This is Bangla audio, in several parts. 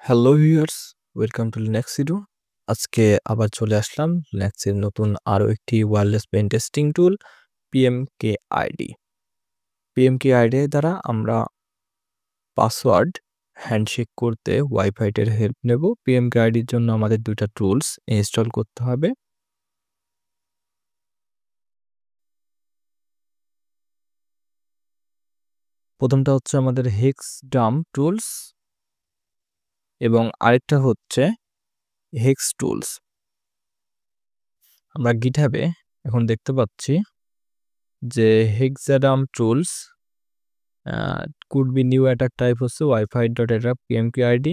Hello viewers, welcome to Linux edu. আজকে আবার চলে আসলাম লিনাক্সের নতুন আরও একটি ওয়্যারলেস পেন টেস্টিং টুল পিএমকেআইডি। পিএমকেআইডি দ্বারা আমরা পাসওয়ার্ড হ্যান্ডশেক করতে ওয়াইফাইটের হেল্প নেব। পিএমকেআইডির জন্য আমাদের দুইটা টুলস ইনস্টল করতে হবে। প্রথমটা হচ্ছে আমাদের হেক্স ডাম টুলস এবং আরেকটা হচ্ছে হেক্স টুলস। আমরা গিটহাবে এখন দেখতে পাচ্ছি যে হেক্সাডাম tools could be new attack type হচ্ছে wifi.attack pmkid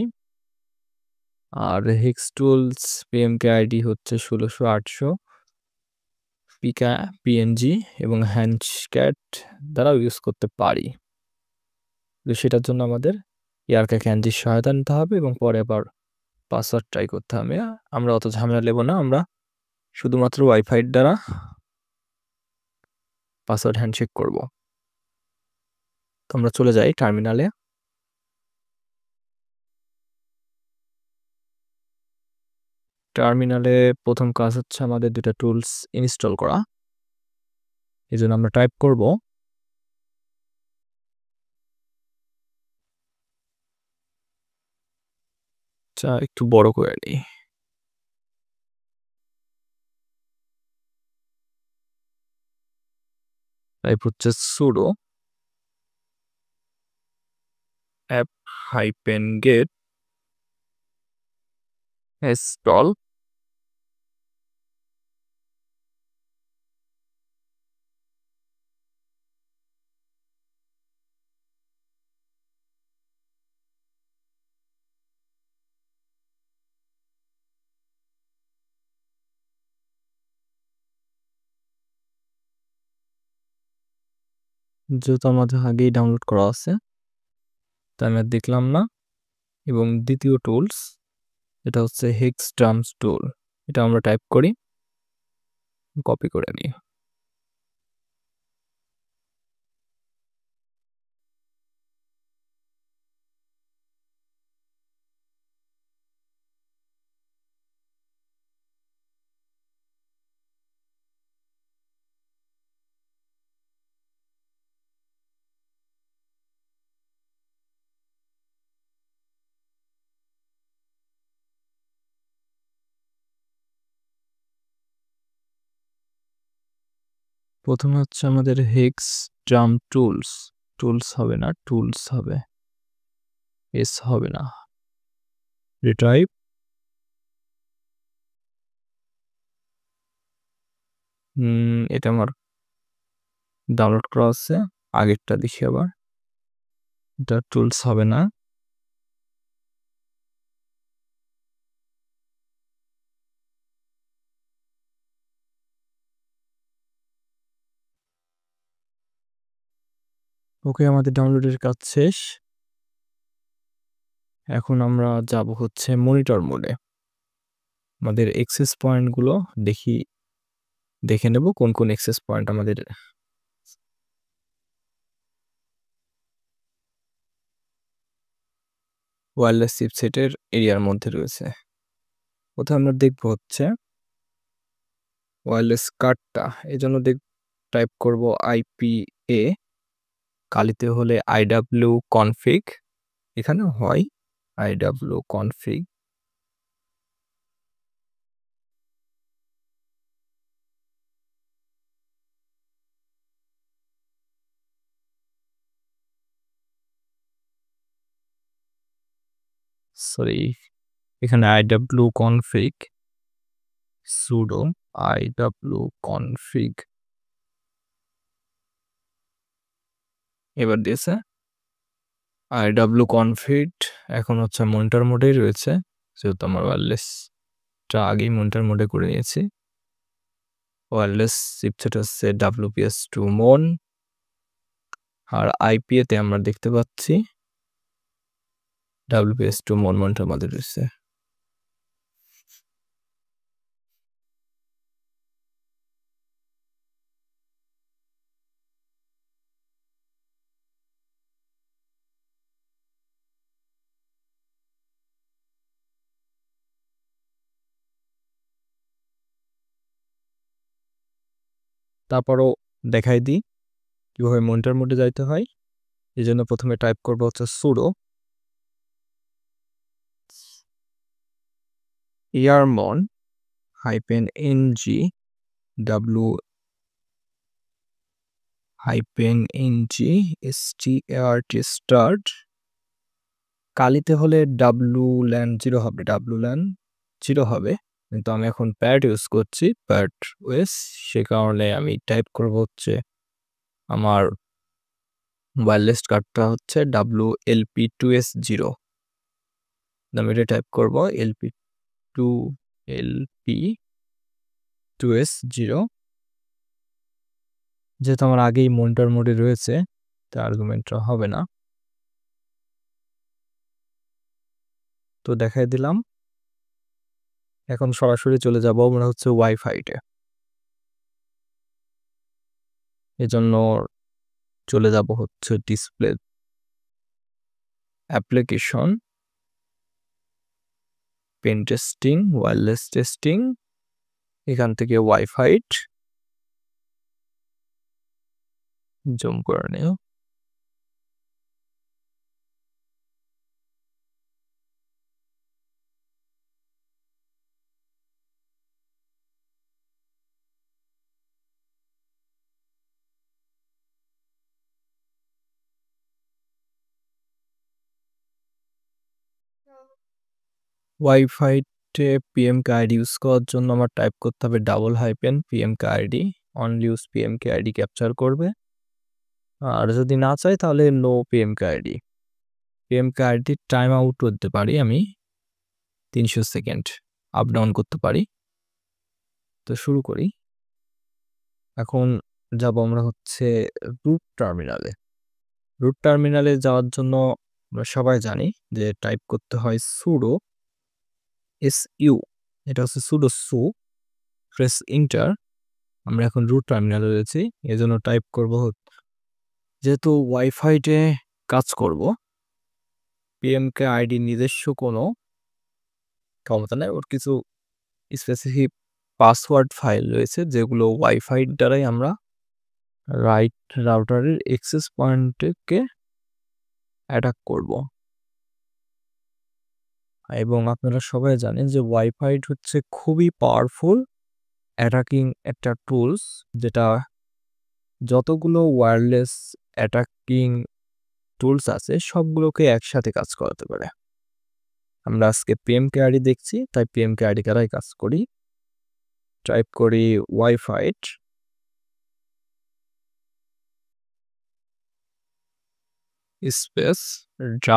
আর hex tools pmkid হচ্ছে 16800 পিকা পিএনজি এবং হ্যান্ডস্ক্যাট দ্বারাও ইউজ করতে পারি। তো সেটার জন্য আমাদের ইয়ারকা ক্যানজির সহায়তা নিতে হবে এবং পরে আবার পাসওয়ার্ড ট্রাই করতে হবে। আমরা অত ঝামেলা নেব না, আমরা শুধুমাত্র ওয়াইফাই দ্বারা পাসওয়ার্ড হ্যান্ডশেক করব। তো আমরা চলে যাই টার্মিনালে। টার্মিনালে প্রথম কাজ হচ্ছে আমাদের দুটা টুলস ইনস্টল করা। এই জন্য আমরা টাইপ করব একটু বড় করে নিই। টাইপ হচ্ছে sudo app-get install যেহেতু আমাদের আগেই ডাউনলোড করা আছে তাই আমি আর দেখলাম না। এবং দ্বিতীয় টুলস এটা হচ্ছে হেক্স ড্রামস টুল, এটা আমরা টাইপ করি, কপি করে নিই। প্রথমে হচ্ছে আমাদের হেক্স ড্রাম টুলস, টুলস হবে না, টুলস হবে, এস হবে না। রিটাইপ এটা আমার ডাউনলোড করা আছে, আগেরটা দেখি আবার। এটা টুলস হবে না। ওকে, আমাদের ডাউনলোডের কাজ শেষ। এখন আমরা যাব হচ্ছে মনিটর মোডে। আমাদের এক্সেস পয়েন্টগুলো দেখে নেব কোন কোন এক্সেস পয়েন্ট আমাদের ওয়্যারলেস চিপসেটের এরিয়ার মধ্যে রয়েছে। প্রথমে আমরা দেখব হচ্ছে ওয়্যারলেস কার্ডটা। এই জন্য টাইপ করব IPA, কালিতে হলে IW config, এখানেও হয় IW config। সরি, এখানে IW config sudo IW config এবার দিয়েছে IW config। এখন হচ্ছে মনিটর মোডেই রয়েছে, যেহেতু আমার ওয়্যারলেসটা আগেই মনিটর মোডে করে নিয়েছি। ওয়্যারলেস চিপসেট হচ্ছে WPS2 মন, আর IPA তে আমরা দেখতে পাচ্ছি WPS2 মন মনিটর মধ্যে রয়েছে। তারপরও দেখাই দিই কিভাবে মনিটর মোডে যাইতে হয়। এই জন্য প্রথমে টাইপ করবো হচ্ছে sudo yarmon -ng start কালিতে হলে wlan 0 হবে, wlan 0 হবে, কিন্তু আমি এখন প্যাড ইউজ করছি, প্যাড ওএস, সে কারণে আমি টাইপ করব হচ্ছে আমার ওয়্যারলেস কার্ডটা হচ্ছে WLP2S0, আমি এটা টাইপ করব LP2S0, যেহেতু আমার আগেই মনিটর মোডে রয়েছে তার আর্গুমেন্টটা হবে না, তো দেখাই দিলাম। এখন সরাসরি চলে যাব আমরা হচ্ছে ওয়াইফাইতে, এজন্য চলে যাব হচ্ছে display application, pen testing, wireless testing, এখান থেকে ওয়াইফাই জুম করে নিও। ওয়াইফাইতে পিএমকে আইডি ইউজ করার জন্য আমার টাইপ করতে হবে $PMK ID, only use PMK ID capture করবে, আর যদি না চাই তাহলে no PMK ID. PMK ID time out করতে পারি আমি 300 সেকেন্ড আপ ডাউন করতে পারি। তো শুরু করি। এখন যাব আমরা হচ্ছে রুট টার্মিনালে। রুট টার্মিনালে যাওয়ার জন্য আমরা সবাই জানি যে টাইপ করতে হয় sudo su, এটা হচ্ছে sudo su, প্রেস এন্টার। আমরা এখন রুট টার্মিনালে রয়েছি, এজন্য টাইপ করব, যেহেতু ওয়াইফাইতে কাজ করব, পিএমকে আইডি নিজস্ব কোনো ক্ষমতা নেই, ওর কিছু স্পেসিফিক পাসওয়ার্ড ফাইল রয়েছে যেগুলো ওয়াইফাই দ্বারাই আমরা রাইট রাউটারের অ্যাক্সেস পয়েন্টকে অ্যাটাক করব। এবং আপনারা সবাই জানেন যে ওয়াইফাই হচ্ছে খুবই পাওয়ারফুল অ্যাটাকিং একটা টুলস, যেটা যতগুলো ওয়্যারলেস অ্যাটাকিং টুলস আছে সবগুলোকে একসাথে কাজ করাতে পারে। আমরা আজকে পিএমকে আইডি দেখছি, তাই পিএমকে আইডি দ্বারাই কাজ করি। টাইপ করি ওয়াইফাই স্পেস $,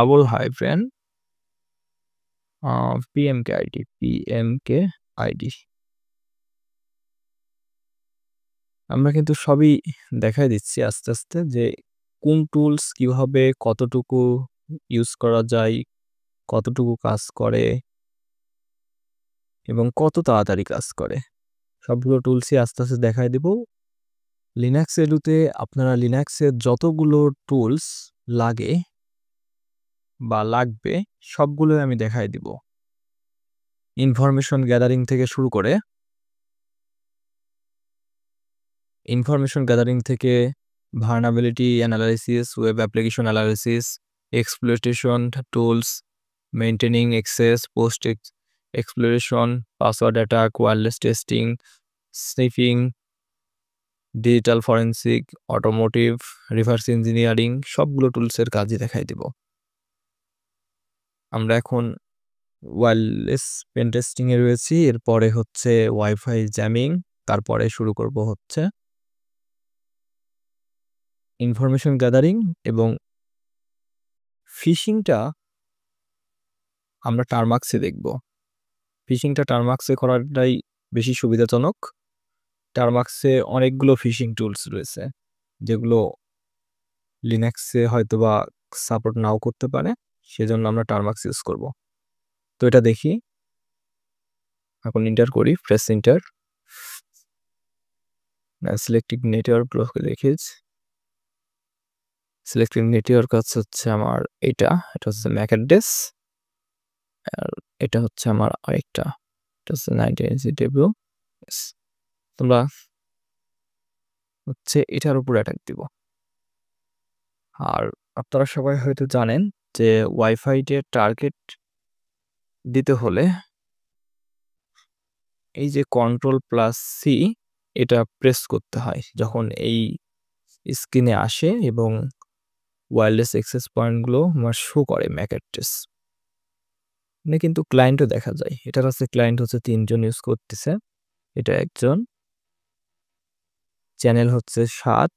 পিএমকে আইডি। আমরা কিন্তু সবই দেখাই দিচ্ছি আস্তে আস্তে যে কোন টুলস কিভাবে কতটুকু ইউজ করা যায়, কতটুকু কাজ করে এবং কত তাড়াতাড়ি কাজ করে, সবগুলো টুলসই আস্তে আস্তে দেখাই দেব। লিনাক্স এডুতে আপনারা লিনাক্সের যতগুলো টুলস লাগে বা লাগবে সবগুলোই আমি দেখাই দিব, ইনফরমেশন গ্যাদারিং থেকে শুরু করে vulnerability analysis, web application analysis, exploitation tools, maintaining access, post exploration, password attack, wireless testing, sniffing, digital forensic, automotive, reverse engineering, সবগুলো টুলসের কাজই দেখাই দিব। আমরা এখন ওয়্যারলেস পেন টেস্টিংয়ে রয়েছি, এরপরে হচ্ছে ওয়াইফাই জ্যামিং, তারপরে শুরু করব হচ্ছে ইনফরমেশন গ্যাদারিং। এবং ফিশিংটা আমরা টারমাক্সে দেখব। ফিশিংটা টারমাক্সে করাটাই বেশি সুবিধাজনক। টারমাক্সে অনেকগুলো ফিশিং টুলস রয়েছে যেগুলো লিনাক্সে হয়তো বা সাপোর্ট নাও করতে পারে, সেজন্য আমরা টারমাক্স ইউজ করব। তো এটা দেখি, এখন এন্টার করি, প্রেস এন্টার। সিলেক্টিং নেটওয়ার্ক দেখিয়েছি, সিলেক্টিং নেটওয়ার্ক হচ্ছে আমার এটা হচ্ছে ম্যাক অ্যাড্রেস, আর এটা হচ্ছে আমার আরেকটা, এটা হচ্ছে 19 তোমরা হচ্ছে এটার উপর অ্যাটাক দিব। আর আপনারা সবাই হয়তো জানেন যে ওয়াইফাইতে টার্গেট দিতে হলে এই যে Ctrl+C এটা প্রেস করতে হয় যখন এই স্ক্রিনে আসে এবং ওয়্যারলেস অ্যাক্সেস পয়েন্টগুলো আমার শো করে ম্যাক অ্যাড্রেস। মানে কিন্তু ক্লায়েন্টও দেখা যায়। এটার কাছে ক্লায়েন্ট হচ্ছে ৩ জন ইউজ করতেছে। এটা একজন, চ্যানেল হচ্ছে ৭,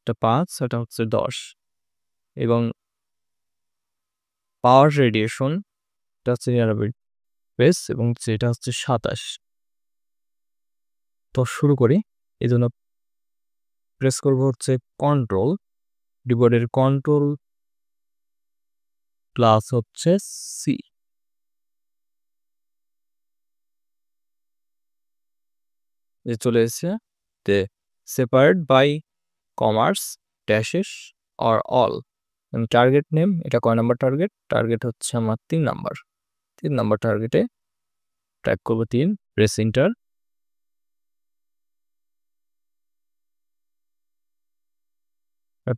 এটা ৫, এটা হচ্ছে ১০ এবং পাওয়ার রেডিয়েশন এটা হচ্ছে ৯৯ পেজ এবং যেটা হচ্ছে ২৭। তো শুরু করি। এজন্য প্রেস করব হচ্ছে কন্ট্রোল, কিবোর্ডের কন্ট্রোল প্লাস হচ্ছে সি। যে চলে এসেছে যে separate by commas dashes or all. Target name, এটা কয় নাম্বার টার্গেট? টার্গেট হচ্ছে আমার ৩ নাম্বার। ৩ নাম্বার টার্গেটে ট্র্যাক করবো ৩, প্রেস এন্টার।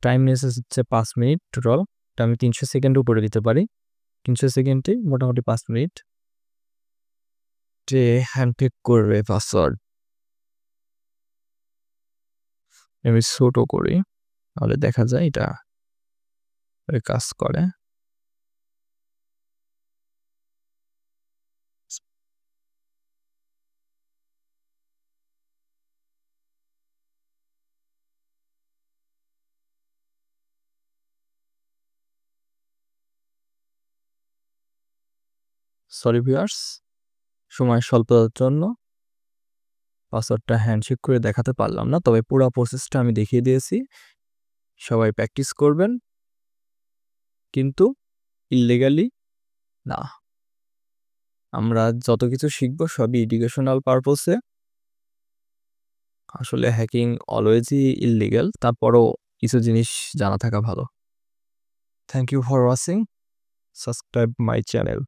টাইম নিয়েছে হচ্ছে ৫ মিনিট টোটাল। এটা আমি ৩০০ সেকেন্ডের উপরে দিতে পারি। ৩০০ সেকেন্ডে মোটামুটি ৫ মিনিট। হ্যান্ডপিক করবে পাসওয়ার্ড। আমি ছোট করি, তাহলে দেখা যায় এটা কাজ করে। সরি ভিউয়ার্স, সময় স্বল্পতার জন্য পাসওয়ার্ডটা হ্যান্ডশেক করে দেখাতে পারলাম না, তবে পুরো প্রসেসটা আমি দেখিয়ে দিয়েছি। সবাই প্র্যাকটিস করবেন, কিন্তু ইললিগালি না। আমরা যত কিছু শিখব সবই এডুকেশনাল পারপোসে। আসলে হ্যাকিং অলওয়েজই ইললিগাল, তারপরও কিছু জিনিস জানা থাকা ভালো। Thank you for watching, subscribe my channel.